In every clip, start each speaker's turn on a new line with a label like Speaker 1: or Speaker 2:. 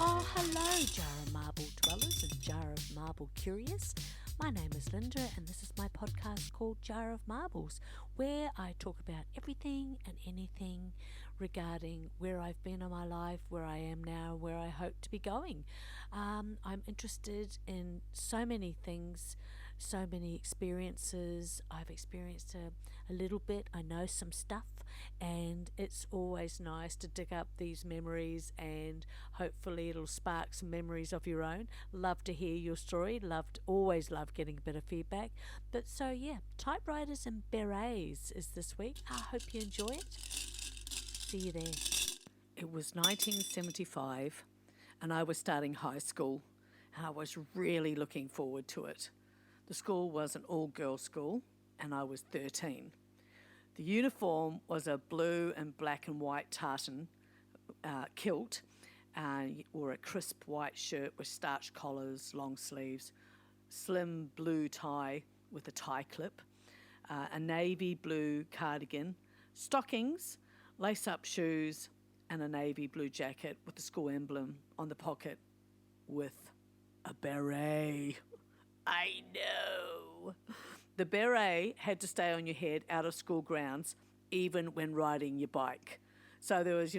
Speaker 1: Oh, hello, Jar of Marble dwellers and Jar of Marble curious. My name is Linda, and this is my podcast called Jar of Marbles, where I talk about everything and anything regarding where I've been in my life, where I am now, where I hope to be going. I'm interested in so many things, so many experiences. I've experienced a little bit, I know some stuff, and it's always nice to dig up these memories, and hopefully it'll spark some memories of your own. Love to hear your story, always love getting a bit of feedback. But so yeah, Typewriters and Berets is this week. I hope you enjoy it. See you there. It was 1975 and I was starting high school, and I was really looking forward to it. The school was an all-girls school and I was 13. The uniform was a blue and black and white tartan kilt. You wore a crisp white shirt with starched collars, long sleeves, slim blue tie with a tie clip, a navy blue cardigan, stockings, lace-up shoes, and a navy blue jacket with the school emblem on the pocket with a beret. I know. The beret had to stay on your head out of school grounds, even when riding your bike. So there was,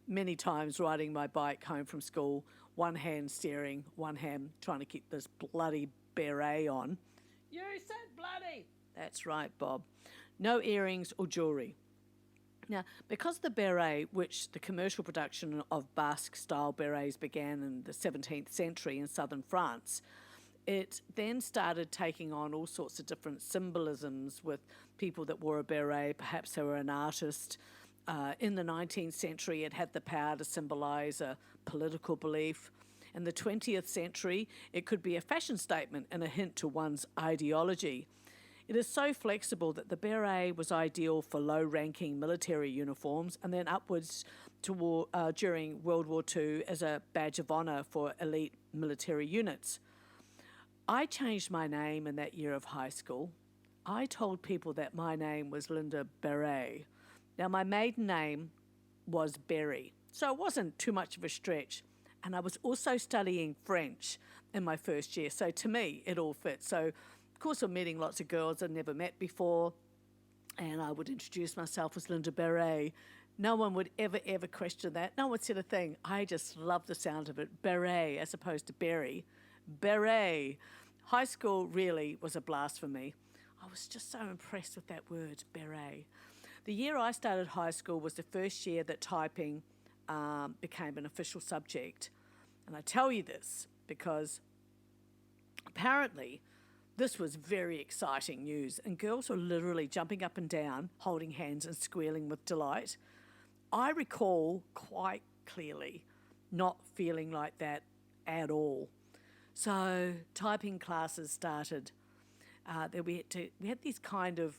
Speaker 1: many times riding my bike home from school, one hand steering, one hand trying to keep this bloody beret on. You said bloody. That's right, Bob. No earrings or jewellery. Now, because the beret, which the commercial production of Basque-style berets began in the 17th century in southern France, it then started taking on all sorts of different symbolisms with people that wore a beret. Perhaps they were an artist. In the 19th century, it had the power to symbolise a political belief. In the 20th century, it could be a fashion statement and a hint to one's ideology. It is so flexible that the beret was ideal for low-ranking military uniforms, and then upwards during World War II as a badge of honour for elite military units. I changed my name in that year of high school. I told people that my name was Linda Beret. Now, my maiden name was Berry, so it wasn't too much of a stretch. And I was also studying French in my first year, so to me, it all fit. So, of course, I'm meeting lots of girls I'd never met before, and I would introduce myself as Linda Beret. No one would ever question that. No one said a thing. I just loved the sound of it, Beret, as opposed to Berry. Beret. High school really was a blast for me. I was just so impressed with that word, beret. The year I started high school was the first year that typing became an official subject. And I tell you this because apparently this was very exciting news, and girls were literally jumping up and down, holding hands and squealing with delight. I recall quite clearly not feeling like that at all. So typing classes started. We had these kind of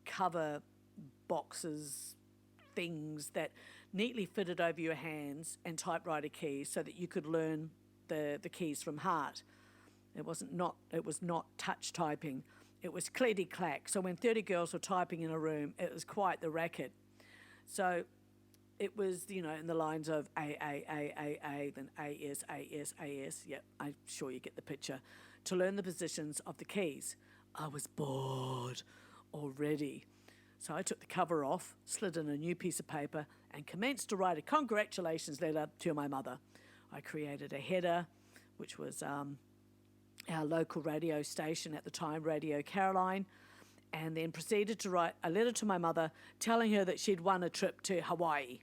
Speaker 1: cover boxes, things that neatly fitted over your hands and typewriter keys so that you could learn the keys from heart. It was not touch typing. It was clickety-clack. So when 30 girls were typing in a room, it was quite the racket. So it was, in the lines of A, then A-S. Yep, I'm sure you get the picture. To learn the positions of the keys. I was bored already. So I took the cover off, slid in a new piece of paper, and commenced to write a congratulations letter to my mother. I created a header, which was our local radio station at the time, Radio Caroline, and then proceeded to write a letter to my mother telling her that she'd won a trip to Hawaii.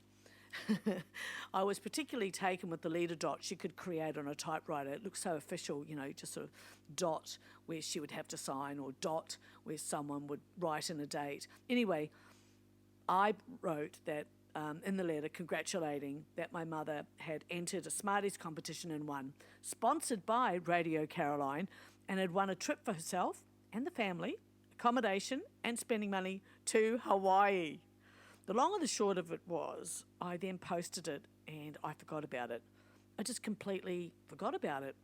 Speaker 1: I was particularly taken with the leader dot she could create on a typewriter. It looked so official, just sort of dot where she would have to sign, or dot where someone would write in a date. Anyway, I wrote that in the letter congratulating that my mother had entered a Smarties competition and won, sponsored by Radio Caroline, and had won a trip for herself and the family, accommodation and spending money to Hawaii. The long and the short of it was, I then posted it and I forgot about it. I just completely forgot about it.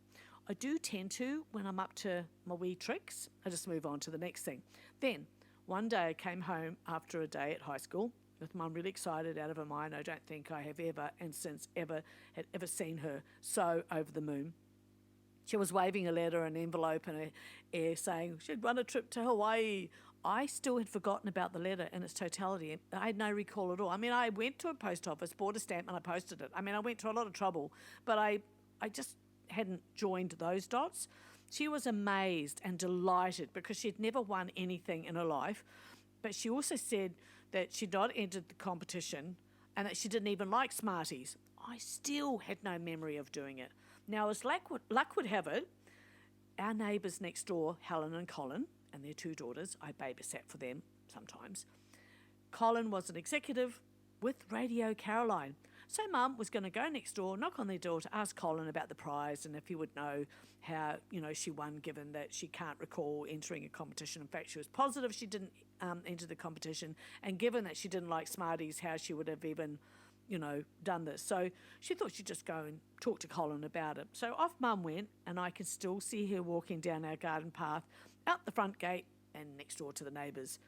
Speaker 1: I do tend to, when I'm up to my wee tricks, I just move on to the next thing. Then, one day I came home after a day at high school,
Speaker 2: with Mum really excited out of her mind. I don't think I have ever had ever seen her so over the moon. She was waving a letter, an envelope, and a air saying she'd won a trip to Hawaii. I still had forgotten about the letter in its totality. I had no recall at all. I mean, I went to a post office, bought a stamp, and I posted it. I mean, I went to a lot of trouble, but I just hadn't joined those dots. She was amazed and delighted because she'd never won anything in her life, but she also said that she'd not entered the competition and that she didn't even like Smarties. I still had no memory of doing it. Now, as luck would have it, our neighbours next door, Helen and Colin, and their 2 daughters, I babysat for them sometimes. Colin was an executive with Radio Caroline. So Mum was going to go next door, knock on their door to ask Colin about the prize and if he would know how, she won, given that she can't recall entering a competition. In fact, she was positive she didn't enter the competition, and given that she didn't like Smarties, how she would have even done this. So she thought she'd just go and talk to Colin about it. So off Mum went, and I can still see her walking down our garden path, out the front gate and next door to the neighbours.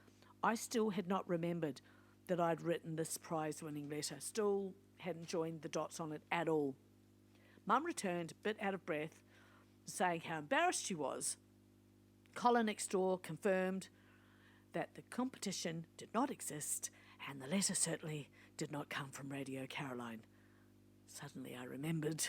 Speaker 2: I still had not remembered that I'd written this prize-winning letter. Still hadn't joined the dots on it at all. Mum returned, a bit out of breath, saying how embarrassed she was. Colin next door confirmed that the competition did not exist, and the letter certainly did not come from Radio Caroline. Suddenly I remembered.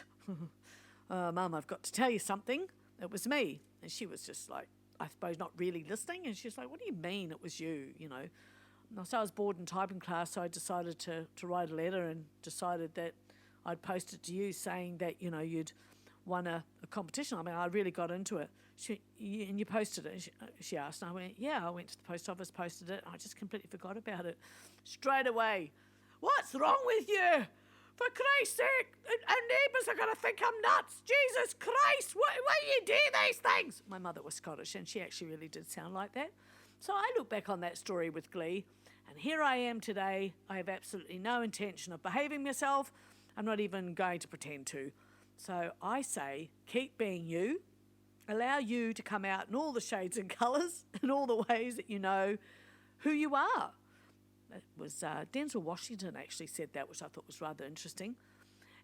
Speaker 2: Mum, I've got to tell you something. It was me. And she was just like, I suppose, not really listening. And she's like, what do you mean it was you, And so I was bored in typing class, so I decided to write a letter and decided that I'd post it to you saying that, you'd won a competition. I mean, I really got into it. And you posted it? She asked. And I went, yeah, I went to the post office, posted it. I just completely forgot about it. Straight away. What's wrong with you? For Christ's sake, our neighbours are going to think I'm nuts. Jesus Christ, why you do these things? My mother was Scottish, and she actually really did sound like that. So I look back on that story with glee, and here I am today. I have absolutely no intention of behaving myself. I'm not even going to pretend to. So I say, keep being you. Allow you to come out in all the shades and colours, in all the ways that you know who you are. It was Denzel Washington actually said that, which I thought was rather interesting.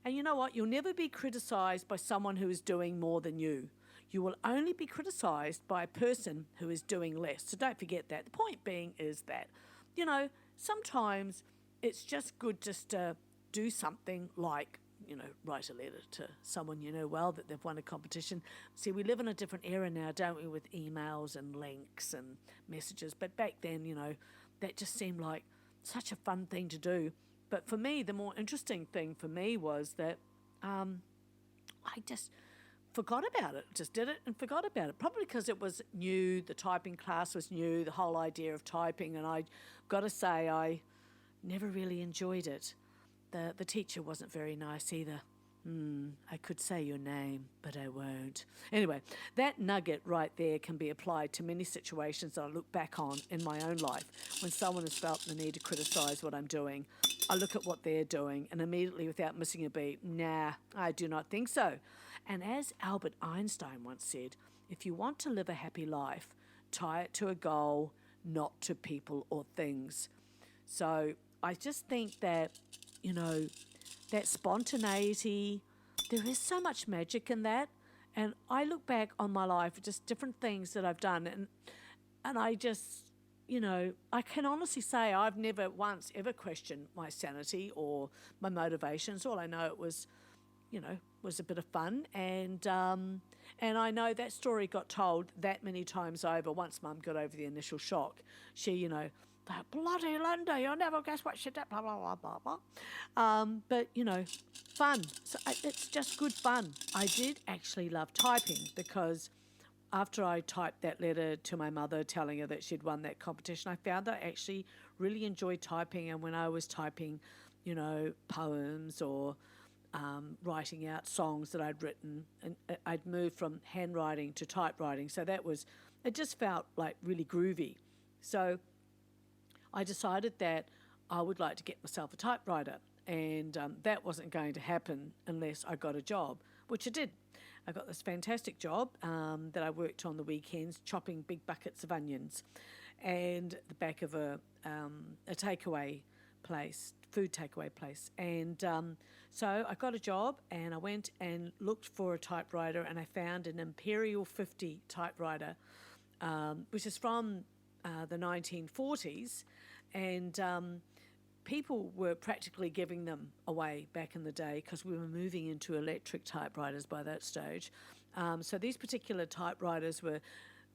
Speaker 2: And you know what? You'll never be criticised by someone who is doing more than you. You will only be criticised by a person who is doing less. So don't forget that. The point being is that, sometimes it's just good just to do something like, write a letter to someone you know well that they've won a competition. See, we live in a different era now, don't we, with emails and links and messages. But back then, that just seemed like such a fun thing to do. But for me, the more interesting thing for me was that I just forgot about it. Just did it and forgot about it. Probably because it was new, the typing class was new, the whole idea of typing, and I got to say I never really enjoyed it. The teacher wasn't very nice either. I could say your name, but I won't. Anyway, that nugget right there can be applied to many situations that I look back on in my own life. When someone has felt the need to criticise what I'm doing, I look at what they're doing and immediately, without missing a beat, nah, I do not think so. And as Albert Einstein once said, if you want to live a happy life, tie it to a goal, not to people or things. So I just think that, that spontaneity, there is so much magic in that. And I look back on my life, just different things that I've done, and I just, I can honestly say I've never once ever questioned my sanity or my motivations. All I know it was, was a bit of fun, and I know that story got told that many times over. Once Mum got over the initial shock, she, that bloody Linda, you'll never guess what she did, blah, blah, blah, blah, blah. But, fun. So it's just good fun. I did actually love typing because after I typed that letter to my mother telling her that she'd won that competition, I found that I actually really enjoyed typing. And when I was typing, poems or writing out songs that I'd written, and I'd moved from handwriting to typewriting. So it just felt like really groovy. So I decided that I would like to get myself a typewriter, and that wasn't going to happen unless I got a job, which I did. I got this fantastic job that I worked on the weekends, chopping big buckets of onions, and the back of a takeaway place, food takeaway place. And so I got a job and I went and looked for a typewriter, and I found an Imperial 50 typewriter, which is from the 1940s. And people were practically giving them away back in the day because we were moving into electric typewriters by that stage. So these particular typewriters were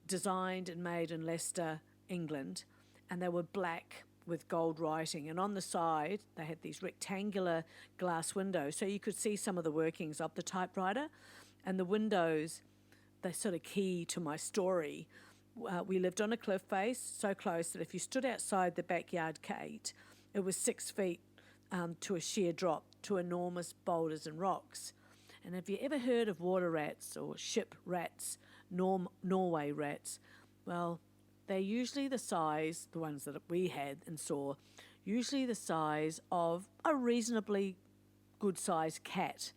Speaker 2: designed and made in Leicester, England, and they were black with gold writing. And on the side, they had these rectangular glass windows, so you could see some of the workings of the typewriter. And the windows, they're sort of key to my story. We lived on a cliff face, so close that if you stood outside the backyard gate, it was 6 feet to a sheer drop to enormous boulders and rocks. And have you ever heard of water rats or ship rats, Norway rats? Well, they're usually the size, the ones that we had and saw, usually the size of a reasonably good-sized cat.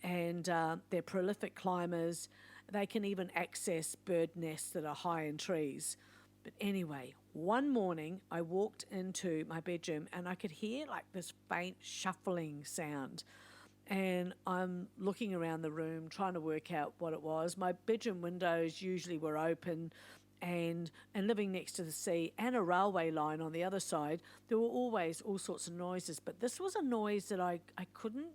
Speaker 2: And they're prolific climbers. They can even access bird nests that are high in trees. But anyway, one morning I walked into my bedroom and I could hear like this faint shuffling sound. And I'm looking around the room trying to work out what it was. My bedroom windows usually were open, and living next to the sea and a railway line on the other side, there were always all sorts of noises. But this was a noise that I couldn't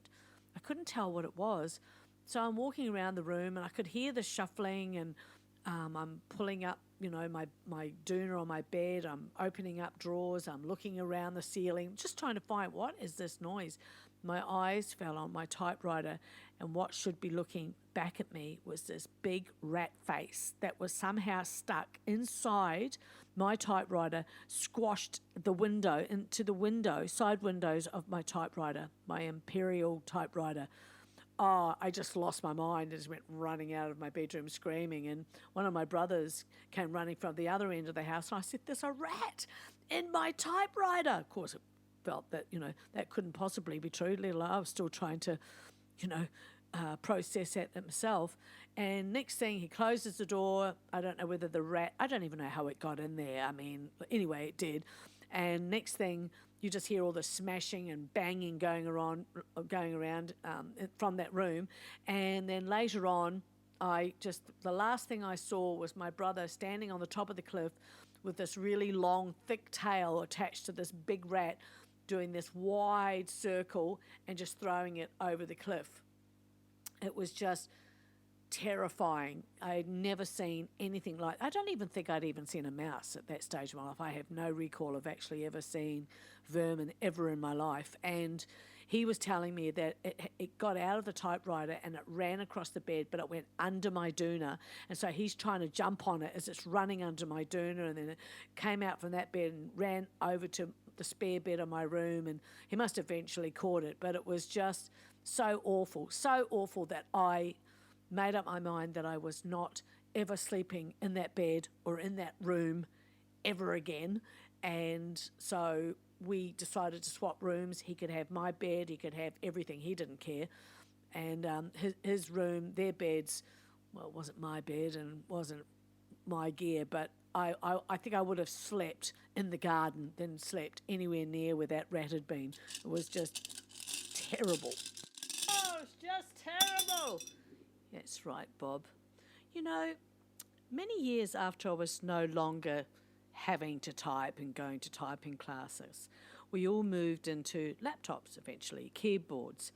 Speaker 2: tell what it was. So I'm walking around the room and I could hear the shuffling, and I'm pulling up, my doona on my bed. I'm opening up drawers. I'm looking around the ceiling, just trying to find what is this noise. My eyes fell on my typewriter, and what should be looking back at me was this big rat face that was somehow stuck inside my typewriter, squashed the window into the side windows of my typewriter, my Imperial typewriter. Oh, I just lost my mind and just went running out of my bedroom screaming. And one of my brothers came running from the other end of the house, and I said, "There's a rat in my typewriter." Of course, it felt that, that couldn't possibly be true. I was still trying to, process that myself. And next thing, he closes the door. I don't know whether I don't even know how it got in there. I mean, anyway, it did. And next thing, you just hear all the smashing and banging going around from that room. And then later on, the last thing I saw was my brother standing on the top of the cliff with this really long, thick tail attached to this big rat, doing this wide circle and just throwing it over the cliff. It was just terrifying. I had never seen anything like. I don't even think I'd even seen a mouse at that stage of my life. I have no recall of actually ever seeing vermin ever in my life. And he was telling me that it got out of the typewriter and it ran across the bed, but it went under my doona. And so he's trying to jump on it as it's running under my doona, and then it came out from that bed and ran over to the spare bed of my room, and he must eventually caught it. But it was just so awful that I made up my mind that I was not ever sleeping in that bed or in that room ever again. And so we decided to swap rooms. He could have my bed, he could have everything, he didn't care. And his room, their beds, well, it wasn't my bed and wasn't my gear, but I think I would have slept in the garden than slept anywhere near where that rat had been. It was just terrible. Oh, it's just terrible. That's right, Bob. Many years after I was no longer having to type and going to typing classes, we all moved into laptops eventually, keyboards.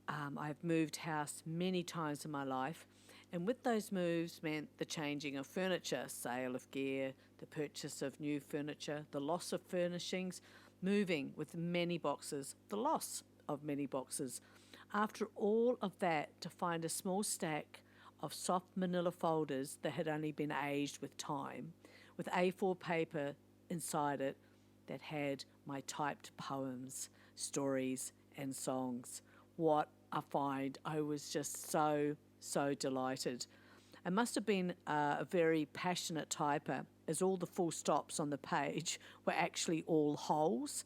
Speaker 2: I've moved house many times in my life, and with those moves meant the changing of furniture, sale of gear, the purchase of new furniture, the loss of furnishings, moving with many boxes, the loss of many boxes. After all of that, to find a small stack of soft manila folders that had only been aged with time, with A4 paper inside it that had my typed poems, stories, and songs. What a find. I was just so delighted. I must have been a very passionate typer, as all the full stops on the page were actually all holes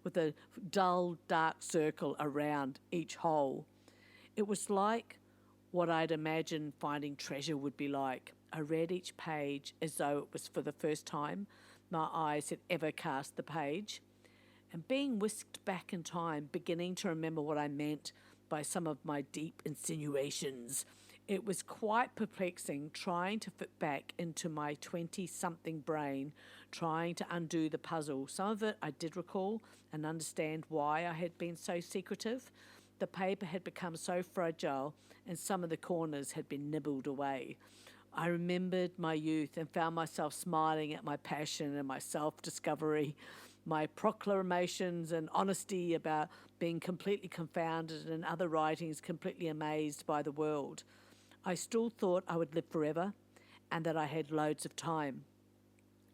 Speaker 2: with a dull, dark circle around each hole. It was like what I'd imagined finding treasure would be like. I read each page as though it was for the first time my eyes had ever cast the page. and being whisked back in time, beginning to remember what I meant by some of my deep insinuations. It was quite perplexing trying to fit back into my 20-something brain, trying to undo the puzzle. Some of it I did recall and understand why I had been so secretive. The paper had become so fragile and some of the corners had been nibbled away. I remembered my youth and found myself smiling at my passion and my self-discovery, my proclamations and honesty about being completely confounded and other writings completely amazed by the world. I still thought I would live forever and that I had loads of time.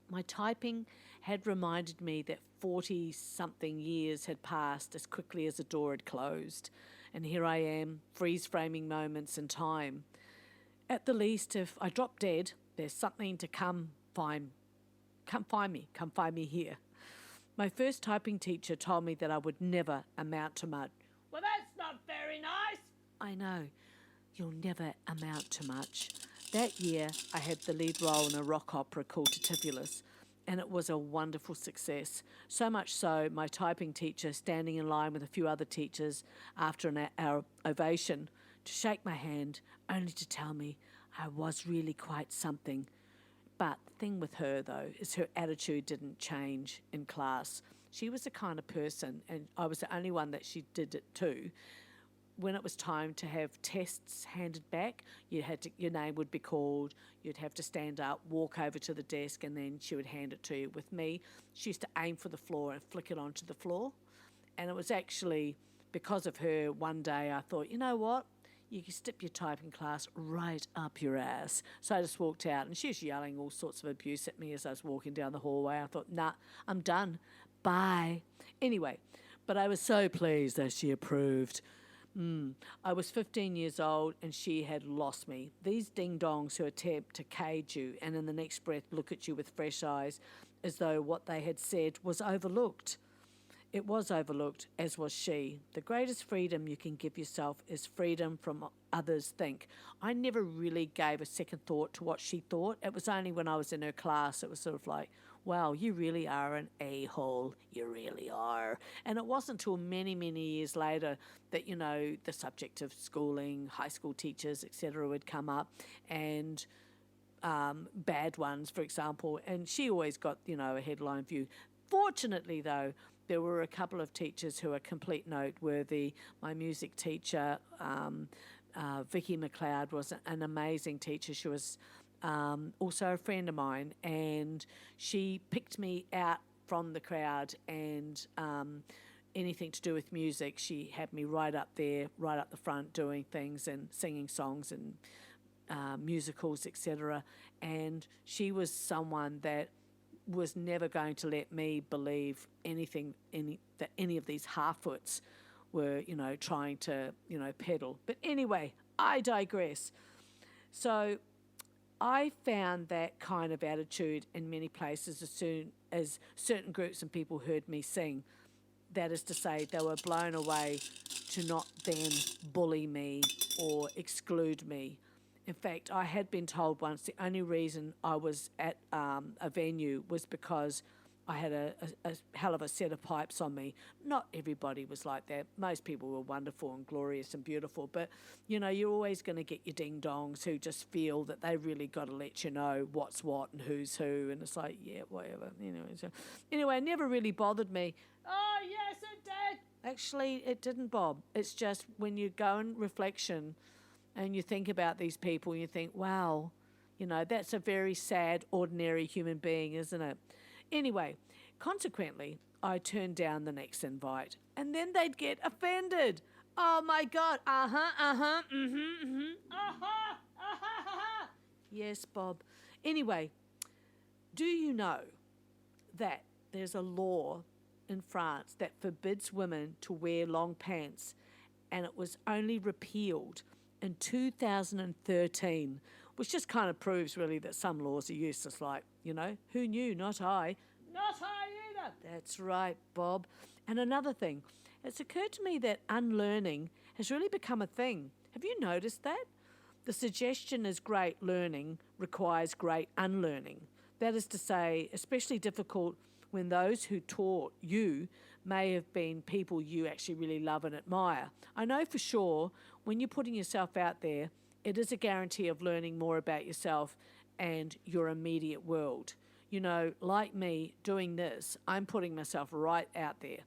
Speaker 2: My typing had reminded me that 40-something years had passed as quickly as a door had closed, and here I am, freeze-framing moments in time. At the least, if I drop dead, there's something to come find me here. My first typing teacher told me that I would never amount to much.
Speaker 3: Well, that's not very nice.
Speaker 2: I know, you'll never amount to much. That year, I had the lead role in a rock opera called Typewriters, and it was a wonderful success. So much so, my typing teacher, standing in line with a few other teachers after our ovation, to shake my hand, only to tell me I was really quite something. But the thing with her, though, is her attitude didn't change in class. She was the kind of person, and I was the only one that she did it to. When it was time to have tests handed back, your name would be called, you'd have to stand up, walk over to the desk, and then she would hand it to you. With me, she used to aim for the floor and flick it onto the floor. And it was actually because of her, one day I thought, you know what? You can stick your typing class right up your ass. So I just walked out, and she was yelling all sorts of abuse at me as I was walking down the hallway. I thought, nah, I'm done. Bye. Anyway, but I was so pleased that she approved. I was 15 years old and she had lost me. These ding-dongs who attempt to cage you and in the next breath look at you with fresh eyes as though what they had said was overlooked. It was overlooked, as was she. The greatest freedom you can give yourself is freedom from others think. I never really gave a second thought to what she thought. It was only when I was in her class, it was sort of like, wow, you really are an a-hole. You really are. And it wasn't until many, many years later that, the subject of schooling, high school teachers, etc. would come up, and bad ones, for example. And she always got, a headline view. Fortunately, though, there were a couple of teachers who are complete noteworthy. My music teacher, Vicky McLeod, was an amazing teacher. She was also a friend of mine, and she picked me out from the crowd, and anything to do with music, she had me right up there, right up the front, doing things and singing songs and musicals, etc. And she was someone that was never going to let me believe that any of these half-wits were, trying to, peddle. But anyway, I digress. So I found that kind of attitude in many places as soon as certain groups and people heard me sing. That is to say, they were blown away to not then bully me or exclude me. In fact, I had been told once the only reason I was at a venue was because I had a hell of a set of pipes on me. Not everybody was like that. Most people were wonderful and glorious and beautiful, but, you're always going to get your ding-dongs who just feel that they really got to let you know what's what and who's who, and it's like, yeah, whatever. Anyway, it never really bothered me.
Speaker 3: Oh, yes, it did.
Speaker 2: Actually, it didn't, Bob. It's just when you go in reflection and you think about these people, you think, wow, that's a very sad, ordinary human being, isn't it? Anyway, consequently, I turned down the next invite, and then they'd get offended. Oh, my God. Yes, Bob. Anyway, do you know that there's a law in France that forbids women to wear long pants, and it was only repealed in 2013, which just kind of proves really that some laws are useless, like, who knew? Not I.
Speaker 3: Not I either.
Speaker 2: That's right, Bob. And another thing, it's occurred to me that unlearning has really become a thing. Have you noticed that? The suggestion is great learning requires great unlearning. That is to say, especially difficult when those who taught you may have been people you actually really love and admire. I know for sure when you're putting yourself out there, it is a guarantee of learning more about yourself and your immediate world. You know, like me doing this, I'm putting myself right out there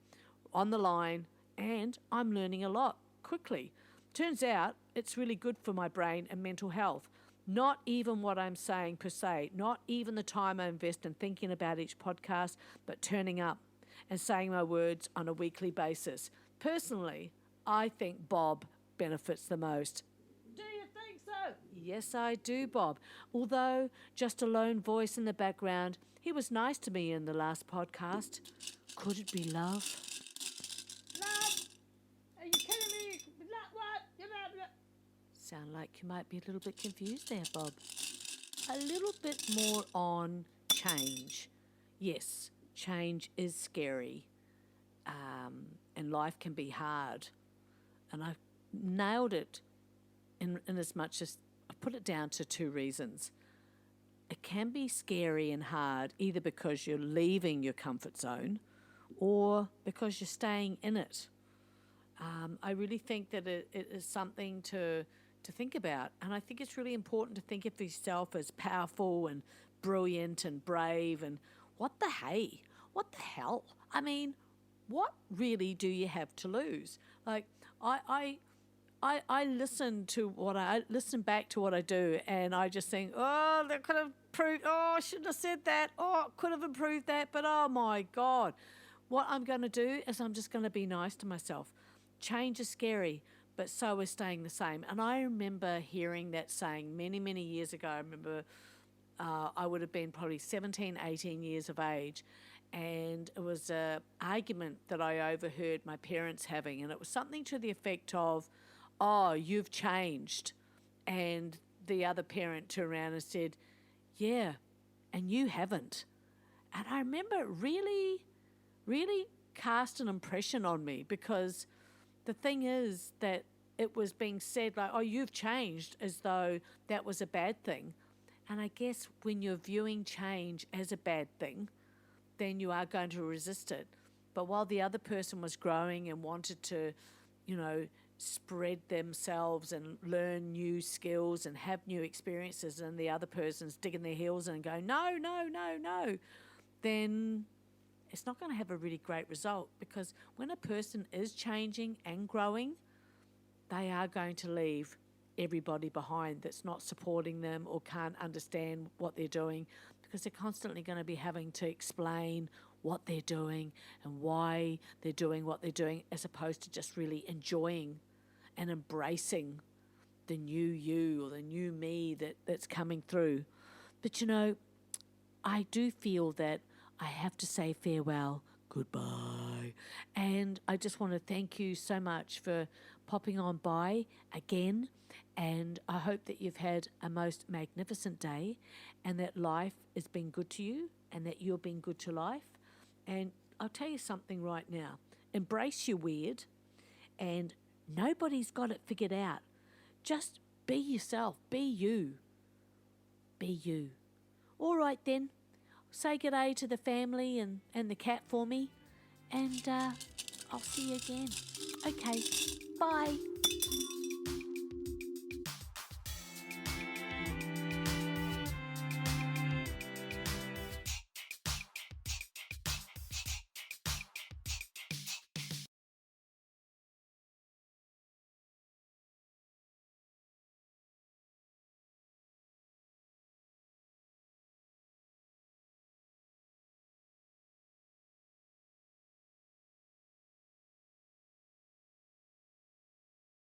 Speaker 2: on the line, and I'm learning a lot quickly. Turns out it's really good for my brain and mental health. Not even what I'm saying per se, not even the time I invest in thinking about each podcast, but turning up and saying my words on a weekly basis. Personally, I think Bob benefits the most.
Speaker 3: Do you think so?
Speaker 2: Yes, I do, Bob. Although just a lone voice in the background, he was nice to me in the last podcast. Could it be love?
Speaker 3: Love? Are you kidding me? What?
Speaker 2: Sound like you might be a little bit confused there, Bob. A little bit more on change. Yes, change is scary, and life can be hard. And I've nailed it in as much as I put it down to two reasons. It can be scary and hard either because you're leaving your comfort zone or because you're staying in it. I really think that it is something to think about. And I think it's really important to think of yourself as powerful and brilliant and brave and what the hell? I mean, what really do you have to lose? Like, I listen back to what I do, and I just think, oh, that could have improved. Oh, I shouldn't have said that. Oh, could have improved that. But oh my God, what I'm going to do is I'm just going to be nice to myself. Change is scary, but so is staying the same. And I remember hearing that saying many, many years ago. I remember I would have been probably 17, 18 years of age, and it was an argument that I overheard my parents having, and it was something to the effect of, oh, you've changed. And the other parent turned around and said, yeah, and you haven't. And I remember it really, really cast an impression on me, because the thing is that it was being said like, oh, you've changed, as though that was a bad thing. And I guess when you're viewing change as a bad thing, then you are going to resist it. But while the other person was growing and wanted to, spread themselves and learn new skills and have new experiences, and the other person's digging their heels and going, no, then it's not going to have a really great result, because when a person is changing and growing, they are going to leave everybody behind that's not supporting them or can't understand what they're doing, because they're constantly going to be having to explain what they're doing and why they're doing what they're doing, as opposed to just really enjoying and embracing the new you or the new me that's coming through. But I do feel that I have to say farewell, goodbye. And I just want to thank you so much for popping on by again. And I hope that you've had a most magnificent day, and that life has been good to you, and that you're being good to life. And I'll tell you something right now. Embrace your weird, and nobody's got it figured out. Just be yourself. Be you. Be you. All right then. Say good day to the family and the cat for me. And I'll see you again. Okay. Bye.